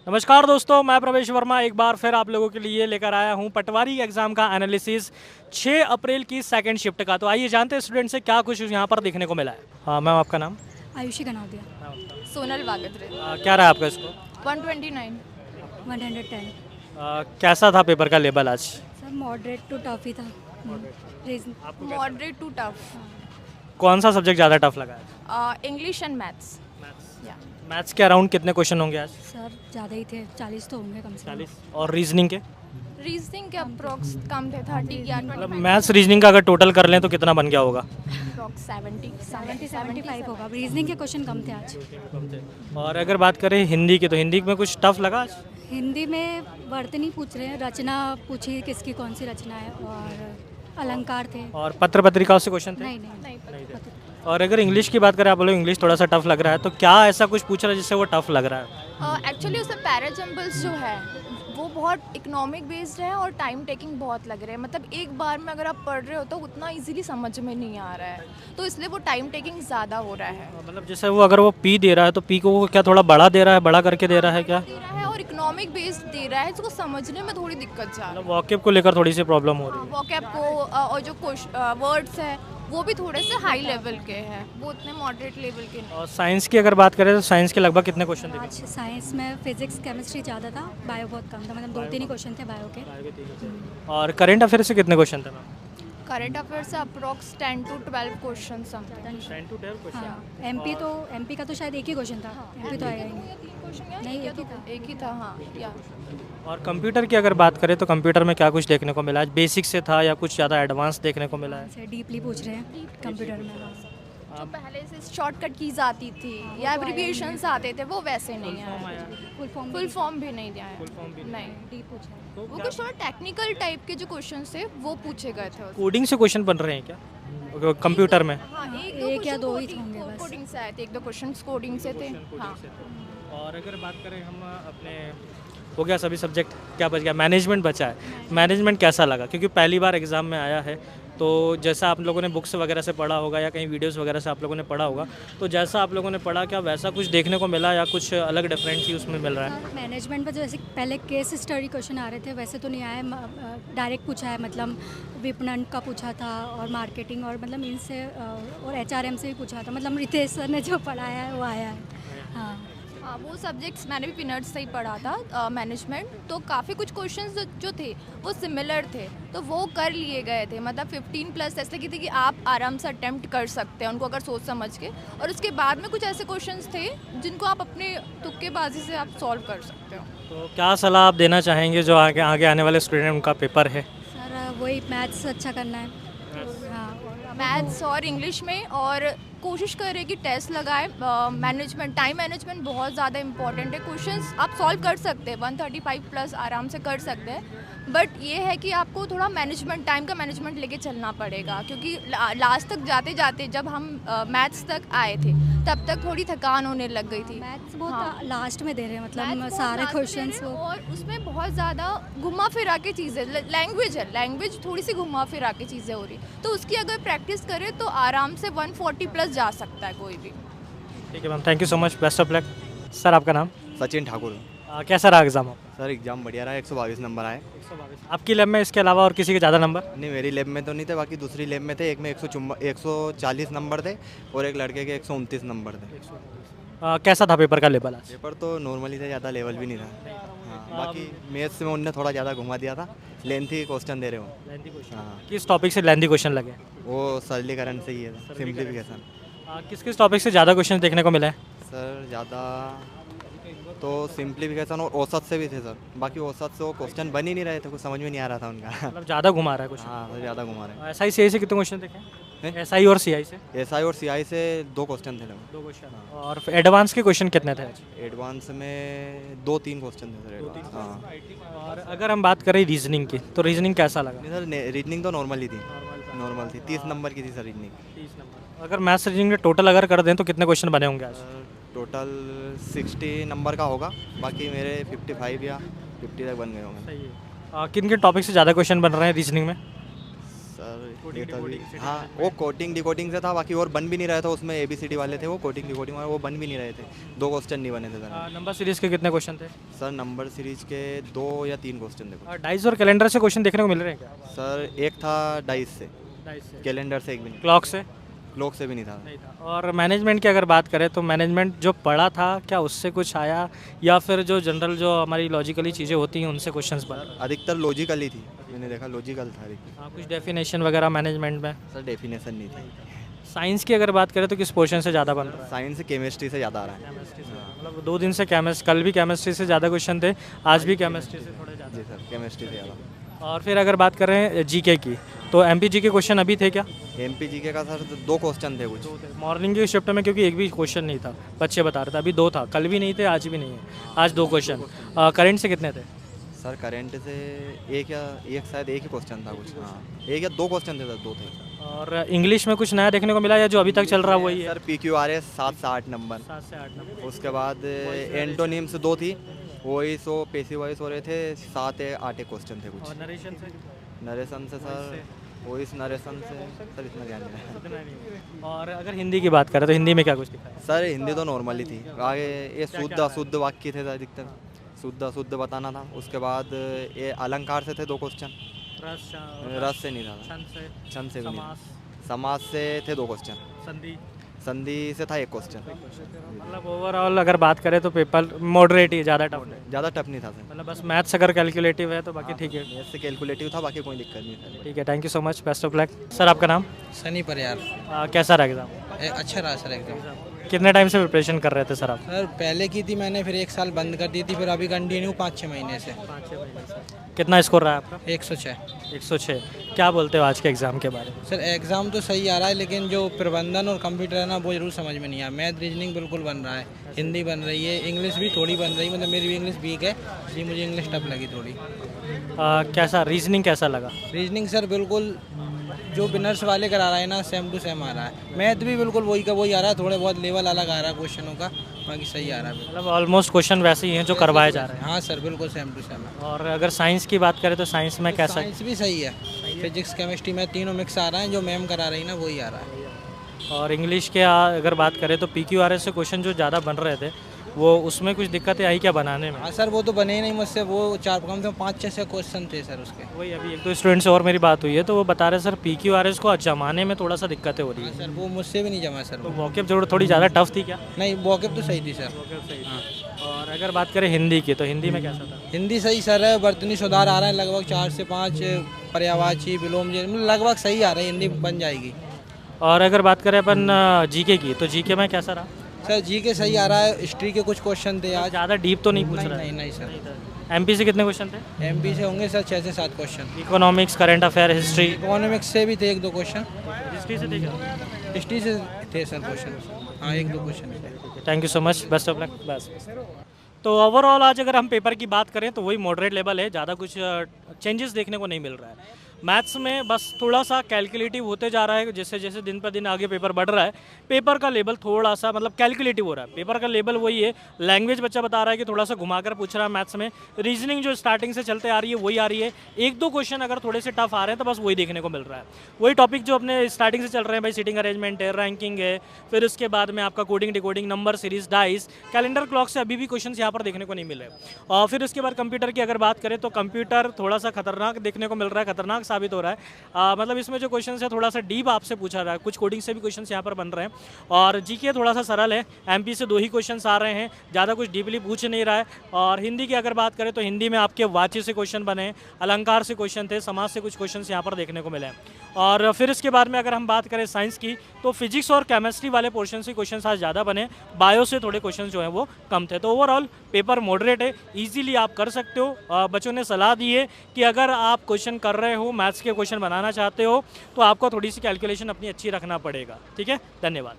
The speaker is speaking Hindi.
नमस्कार दोस्तों, मैं प्रवेश वर्मा एक बार फिर आप लोगों के लिए लेकर आया हूं पटवारी एग्ज़ाम का एनालिसिस 6 अप्रैल की सेकंड शिफ्ट का। तो आइए जानते हैं स्टूडेंट से क्या कुछ यहाँ पर देखने को मिला है। हाँ मैम, आपका नाम? आयुषी कनौदिया। सोनल वागत्रे। क्या रहा आपका स्कोर? 129। 110। कैसा था पेपर का लेवल आज? सर मॉडरेट टू टफ ही था। Reason moderate to tough. कौन सा सब्जेक्ट ज़्यादा टफ लगा है? English and maths. या मैथ्स के अराउंड कितने क्वेश्चन होंगे आज? सर ज़्यादा ही थे, 40 तो होंगे कम से कम। 40। और रीजनिंग के? रीजनिंग के अप्रोक्स कम थे 30 या मतलब मैथ्स रीजनिंग का अगर टोटल कर लें तो कितना बन गया होगा? अप्रोक्स 75 होगा। रीजनिंग के क्वेश्चन कम थे आज। और अगर बात करें हिंदी की, तो हिंदी में कुछ टफ लगा आज? हिंदी में वर्तनी पूछ रहे हैं, रचना पूछी किसकी कौन सी रचना है, और अलंकार थे। और पत्र पत्रिकाओं से क्वेश्चन थे? नहीं। और अगर इंग्लिश की बात करें, आप बोलो इंग्लिश थोड़ा सा टफ लग रहा है, तो क्या ऐसा कुछ पूछ रहा है जिससे वो टफ लग रहा है? एक्चुअली उसमें पैराजम्बल्स जो है वो बहुत इकोनॉमिक बेस्ड है और टाइम टेकिंग बहुत लग रहे हैं। मतलब एक बार में अगर आप पढ़ रहे हो तो उतना इजीली समझ में नहीं आ रहा है, तो इसलिए वो टाइम टेकिंग ज़्यादा हो रहा है। मतलब जैसे वो अगर वो पी दे रहा है तो पी को वो क्या थोड़ा बड़ा दे रहा है, बड़ा करके दे रहा है क्या? दे रहा है और इकोनॉमिक बेस्ड दे रहा है, इसको समझने में थोड़ी दिक्कत जा रही है। मतलब वॉकेब को लेकर थोड़ी सी प्रॉब्लम हो रही है। वोकैब को और जो वर्ड्स है वो भी थोड़े से हाई लेवल के हैं, वो उतने मॉडरेट लेवल के नहीं। और साइंस की अगर बात करें तो साइंस के लगभग कितने क्वेश्चन थे? आज साइंस में फिजिक्स केमिस्ट्री ज़्यादा था, बायो बहुत कम था। मतलब 2-3 ही क्वेश्चन थे बायो के। और करंट अफेयर से कितने क्वेश्चन थे मैम? करंट अफेयर से approx 10 to 12 question something. 10 to 12 question. हाँ, एमपी का तो शायद एक ही क्वेश्चन था। एमपी तो आएगा ही नहीं। नहीं, एक ही था। हाँ या और कंप्यूटर की अगर बात करें तो कंप्यूटर में क्या कुछ देखने को मिला? आज बेसिक से था या कुछ ज़्यादा एडवांस देखने को मिला है? से डीपली पूछ रहे हैं कंप्यूटर में। जो पहले से शॉर्टकट कीज आती थी या एब्रिविएशंस आते थे वो वैसे नहीं है। फुल फॉर्म भी नहीं दिया है। नहीं, डीप पूछा है। वो कुछ थोड़ा टेक्निकल टाइप के जो क्वेश्चंस थे वो पूछे गए थे। कोडिंग से क्वेश्चन बन रहे हैं क्या कंप्यूटर में? हाँ, एक या दो ही होंगे बस। कोडिंग से आए थे, 1-2 क्वेश्चंस कोडिंग से थे। हाँ। और अगर बात करें हम अपने, हो गया सभी सब्जेक्ट, क्या बच गया? मैनेजमेंट बचा है। मैनेजमेंट कैसा लगा? क्योंकि पहली बार एग्ज़ाम में आया है, तो जैसा आप लोगों ने बुक्स वगैरह से पढ़ा होगा या कहीं वीडियोस वगैरह से आप लोगों ने पढ़ा होगा, तो जैसा आप लोगों ने पढ़ा क्या वैसा कुछ देखने को मिला या कुछ अलग डिफरेंट चीज़ उसमें मिल रहा है? मैनेजमेंट में जो जैसे पहले केस स्टडी क्वेश्चन आ रहे थे वैसे तो नहीं आए। डायरेक्ट पूछा है, मतलब विपणन का पूछा था और मार्केटिंग और मतलब इनसे और एचआरएम से भी पूछा था। मतलब रितेश सर ने जो पढ़ाया है वो आया है। हाँ, वो सब्जेक्ट्स मैंने भी पिनर्स से ही पढ़ा था मैनेजमेंट, तो काफ़ी कुछ क्वेश्चंस जो थे वो सिमिलर थे, तो वो कर लिए गए थे। मतलब 15+ ऐसे की थी कि आप आराम से अटेम्प्ट कर सकते हैं उनको अगर सोच समझ के, और उसके बाद में कुछ ऐसे क्वेश्चंस थे जिनको आप अपने तुक्केबाजी से आप सॉल्व कर सकते हो। तो क्या सलाह आप देना चाहेंगे जो आगे आगे आने वाले स्टूडेंट उनका पेपर है? सर वही मैथ्स अच्छा करना है। हाँ, मैथ्स और इंग्लिश में, और कोशिश करें कि टेस्ट लगाए। मैनेजमेंट, टाइम मैनेजमेंट बहुत ज़्यादा इंपॉर्टेंट है। क्वेश्चंस आप सॉल्व कर सकते हैं 135+ आराम से कर सकते हैं, बट ये है कि आपको थोड़ा मैनेजमेंट, टाइम का मैनेजमेंट लेके चलना पड़ेगा, क्योंकि लास्ट तक जाते जाते जब हम मैथ्स तक आए थे तब तक थोड़ी थकान होने लग गई थी। मैथ्स बहुत हाँ। लास्ट में दे रहे हैं, मतलब मैथ्स सारे बहुत क्वेश्चंस लास्ट में वो। दे रहे हैं और उसमें बहुत ज़्यादा घुमा फिरा के चीज़ें, लैंग्वेज है, लैंग्वेज थोड़ी सी घुमा फिरा के चीज़ें हो रही, तो उसकी अगर प्रैक्टिस करें तो आराम से 140+ जा सकता है कोई भी। ठीक है ma'am, thank you so much, best of luck. Sir आपका नाम? सचिन ठाकुर। कैसा रहा एग्ज़ाम आपका? सर एग्ज़ाम बढ़िया रहा, 122 नंबर आए। 122। आपकी लैब में इसके अलावा और किसी के ज़्यादा नंबर? नहीं, मेरी लैब में तो नहीं थे, बाकी दूसरी लैब में थे। एक में 140 नंबर थे और एक लड़के के 129 नंबर थे। कैसा था पेपर का लेवल आज? पेपर तो नॉर्मली था, ज़्यादा लेवल भी नहीं था। हाँ, बाकी मैथ्स में उनने थोड़ा ज़्यादा घुमा दिया था, लेंथी क्वेश्चन दे रहे हो। हाँ, किस टॉपिक से लेंथी क्वेश्चन लगे? वो सरलीकरण से ही है, सिंप्लीफिकेशन। किस किस टॉपिक से ज़्यादा क्वेश्चन देखने को मिले हैं? सर ज़्यादा तो सिंप्लीफिकेशन और औसत से भी थे सर, बाकी औसत से वो क्वेश्चन बन ही नहीं रहे थे, कुछ समझ में नहीं आ रहा था उनका। मतलब ज़्यादा घुमा रहा है कुछ? हाँ, तो ज़्यादा घुमा रहे। एस आई सी आई से कितने क्वेश्चन देखे? एस आई और सी आई से एसआई और सीआई से 2 क्वेश्चन थे लगभग। 2 क्वेश्चन। और एडवांस के क्वेश्चन कितने थे आज? एडवांस में 2-3 क्वेश्चन थे सर एडवांस। हाँ, और अगर हम बात करें रीजनिंग की, तो रीजनिंग कैसा लगा? नहीं सर, रीजनिंग तो नॉर्मल ही थी, नॉर्मल थी। 30 नंबर की थी सर रीजनिंग। 30 नंबर। अगर मैथ्स रीजनिंग के टोटल अगर कर दें तो कितने क्वेश्चन बने होंगे आज? टोटल 60 नंबर का होगा, बाकी मेरे 55 या 50 तक बन गए होंगे। सही है। किन किन टॉपिक से ज़्यादा क्वेश्चन बन रहे हैं रीजनिंग में? सर ये तो अभी हाँ वो कोडिंग डिकोडिंग से था, बाकी और बन भी नहीं रहे थे उसमें। ABCD वाले थे वो कोडिंग डिकोडिंग वाले, वो बन भी नहीं रहे थे। 2 क्वेश्चन नहीं बने थे सर। नंबर सीरीज़ के कितने क्वेश्चन थे? सर नंबर सीरीज के 2 या 3 क्वेश्चन थे। डाइस और कैलेंडर से क्वेश्चन देखने को मिल रहे हैं क्या? सर एक था डाइस से, डाइस से। कैलेंडर से एक भी नहीं, क्लॉक से? क्लॉक से भी नहीं था। नहीं था। और मैनेजमेंट की अगर बात करें तो मैनेजमेंट जो पढ़ा था क्या उससे कुछ आया, या फिर जो जनरल जो हमारी लॉजिकली चीज़ें होती हैं उनसे क्वेश्चंस बन रहे? अधिकतर लॉजिकल ही थी, मैंने देखा लॉजिकल था अधिकतर। हाँ, कुछ डेफिनेशन वगैरह मैनेजमेंट में? सर डेफिनेशन नहीं थी। साइंस की अगर बात करें तो किस पोर्शन से ज़्यादा बन रहा है? साइंस केमिस्ट्री से ज़्यादा आ रहा है। केमिस्ट्री से। मतलब 2 दिन से कल भी केमिस्ट्री से ज़्यादा क्वेश्चन थे, आज भी केमिस्ट्री से थोड़े ज़्यादा। जी सर, केमिस्ट्री से ज़्यादा। और फिर अगर बात करें जीके की, तो MPG के क्वेश्चन अभी थे क्या? MPG का सर 2 क्वेश्चन थे कुछ। मॉर्निंग की शिफ्ट में क्योंकि एक भी क्वेश्चन नहीं था, बच्चे बता रहे थे। अभी 2 था, कल भी नहीं थे, आज भी नहीं है। आज 2 क्वेश्चन। करंट से कितने थे? सर करंट से एक शायद एक ही क्वेश्चन था कुछ। हाँ 1 या 2 क्वेश्चन थे सर, 2 थे। और इंग्लिश में कुछ नया देखने को मिला या जो अभी तक चल रहा है वही है? सर PQRS 7 से 8 नंबर। 7 से 8 नंबर। उसके बाद एंटोनिम्स 2 थी, वॉइस और पैसिव वॉइस हो रहे थे। 7 या 8 क्वेश्चन थे कुछ। और नरेशन से? नरेशन से सर वॉइस नरेशन से सर इतना ध्यान नहीं है। और अगर हिंदी की बात करें तो हिंदी में क्या कुछ दिखा है? सर हिंदी तो नॉर्मल ही थी। आगे ये शुद्ध अशुद्ध वाक्य थे अधिकतर, शुद्ध अशुद्ध बताना था। उसके बाद ये अलंकार से थे 2 क्वेश्चन। रस से नहीं था, छंद से भी नहीं। समाज से थे 2 क्वेश्चन। संधि से था 1 क्वेश्चन। मतलब ओवरऑल अगर बात करें तो पेपर मॉडरेट ही, ज़्यादा टफ है। ज़्यादा टफ नहीं था सर। मतलब बस मैथ्स अगर कैलकुलेटिव है तो बाकी ठीक है। मैथ्स से कैलकुलेटिव था, बाकी कोई दिक्कत नहीं था। ठीक है, thank you so much, best of luck. Sir आपका नाम? सनी पर यार कैसा रहा एग्ज़ाम? अच्छा रहा सर एकदम। कितने टाइम से प्रिपरेशन कर रहे थे सर आप? सर पहले की थी मैंने, फिर 1 साल बंद कर दी थी, फिर अभी कंटिन्यू 5-6 महीने से। 5-6 महीने से। कितना स्कोर रहा है आपका? 106। 106। क्या बोलते हो आज के एग्ज़ाम के बारे में? सर एग्ज़ाम तो सही आ रहा है, लेकिन जो प्रबंधन और कंप्यूटर है ना वो जरूर समझ में नहीं आया। मैथ रीजनिंग बिल्कुल बन रहा है, हिंदी बन रही है, इंग्लिश भी थोड़ी बन रही है। मतलब मेरी भी इंग्लिश वीक है, इसलिए मुझे इंग्लिश टफ लगी थोड़ी। कैसा रीजनिंग कैसा लगा? रीजनिंग सर बिल्कुल जो विनर्स वाले करा रहा है ना, सेम टू सेम आ रहा है। मैथ भी बिल्कुल वही का वही आ रहा है, थोड़े बहुत लेवल अलग आ रहा है क्वेश्चनों का, बाकी सही आ रहा है। मतलब ऑलमोस्ट क्वेश्चन वैसे ही हैं जो करवाए जा रहे हैं। हाँ सर बिल्कुल सेम टू सेम है। और अगर साइंस की बात करें तो साइंस में कैसा? साइंस भी सही है, फिजिक्स केमिस्ट्री में तीनों मिक्स आ रहा है, जो मैम करा रही ना वही आ रहा है। और इंग्लिश के अगर बात करें तो PQRS से क्वेश्चन जो ज़्यादा बन रहे थे, वो उसमें कुछ दिक्कतें आई क्या बनाने में? हाँ सर वो तो बने ही नहीं मुझसे, वो 4 कम से 5-6 क्वेश्चन थे सर उसके। वही अभी 1-2 स्टूडेंट से और मेरी बात हुई है तो वो बता रहे सर PQRS को जमाने में थोड़ा सा दिक्कतें हो रही हाँ है। सर वो मुझसे भी नहीं जमा सर तो वो। वॉकेब जरूर थोड़ी ज़्यादा टफ थी क्या? नहीं वॉकेब तो सही थी सर। हाँ और अगर बात करें हिंदी की तो हिंदी में कैसा था? हिंदी सही सर है, वर्तनी सुधार आ रहा है लगभग 4 से 5, पर्यायवाची विलोम लगभग सही आ रहा है, हिंदी बन जाएगी। और अगर बात करें अपन GK की तो GK में कैसा रहा? सर जी के सही आ रहा है, हिस्ट्री के कुछ क्वेश्चन थे आज। ज़्यादा डीप तो नहीं पूछ नहीं रहा नहीं नहीं सर। MP से कितने क्वेश्चन थे? MP से होंगे सर 6 से 7 question. Economics, current affair, history? Economics से भी थे 1-2 क्वेश्चन। हिस्ट्री से थे क्या? हिस्ट्री से थे सर क्वेश्चन, हाँ 1-2 क्वेश्चन थे। Thank you so much, best of luck. बस तो ओवरऑल आज अगर हम पेपर की बात करें तो वही मॉडरेट लेवल है, ज़्यादा कुछ चेंजेस देखने को नहीं मिल रहा है। मैथ्स में बस थोड़ा सा कैलकुलेटिव होते जा रहा है, जैसे जैसे दिन पर दिन आगे पेपर बढ़ रहा है, पेपर का लेवल थोड़ा सा मतलब कैलकुलेटिव हो रहा है। पेपर का लेवल वही है, लैंग्वेज बच्चा बता रहा है कि थोड़ा सा घुमाकर पूछ रहा है मैथ्स में। रीजनिंग जो स्टार्टिंग से चलते आ रही है वही आ रही है। 1-2 क्वेश्चन अगर थोड़े से टफ आ रहे हैं तो बस वही देखने को मिल रहा है। वही टॉपिक जो अपने स्टार्टिंग से चल रहे हैं भाई, सीटिंग अरेंजमेंट है, रैंकिंग है, फिर उसके बाद में आपका coding decoding, number series, dice, calendar clock से अभी भी क्वेश्चन यहाँ पर देखने को नहीं मिले। और फिर उसके बाद कंप्यूटर की अगर बात करें तो कंप्यूटर थोड़ा सा खतरनाक देखने को मिल रहा है, खतरनाक साबित हो रहा है। मतलब इसमें जो क्वेश्चन है थोड़ा सा डीप आपसे पूछा रहा है, कुछ कोडिंग से भी क्वेश्चन यहाँ पर बन रहे हैं। और जीके थोड़ा सा सरल है, MP से 2 ही क्वेश्चन आ रहे हैं, ज़्यादा कुछ डीपली पूछ नहीं रहा है। और हिंदी की अगर बात करें तो हिंदी में आपके वाच्य से क्वेश्चन बने, अलंकार से क्वेश्चन थे, समाज से कुछ क्वेश्चन यहाँ पर देखने को मिले हैं। और फिर इसके बाद में अगर हम बात करें साइंस की तो फिजिक्स और केमिस्ट्री वाले पोर्शन से क्वेश्चन आज ज़्यादा बने, बायो से थोड़े क्वेश्चन जो हैं वो कम थे। तो ओवरऑल पेपर मॉडरेट है, ईजिली आप कर सकते हो। बच्चों ने सलाह दी है कि अगर आप क्वेश्चन कर रहे हो, मैथ्स के क्वेश्चन बनाना चाहते हो तो आपको थोड़ी सी कैलकुलेशन अपनी अच्छी रखना पड़ेगा। ठीक है, धन्यवाद।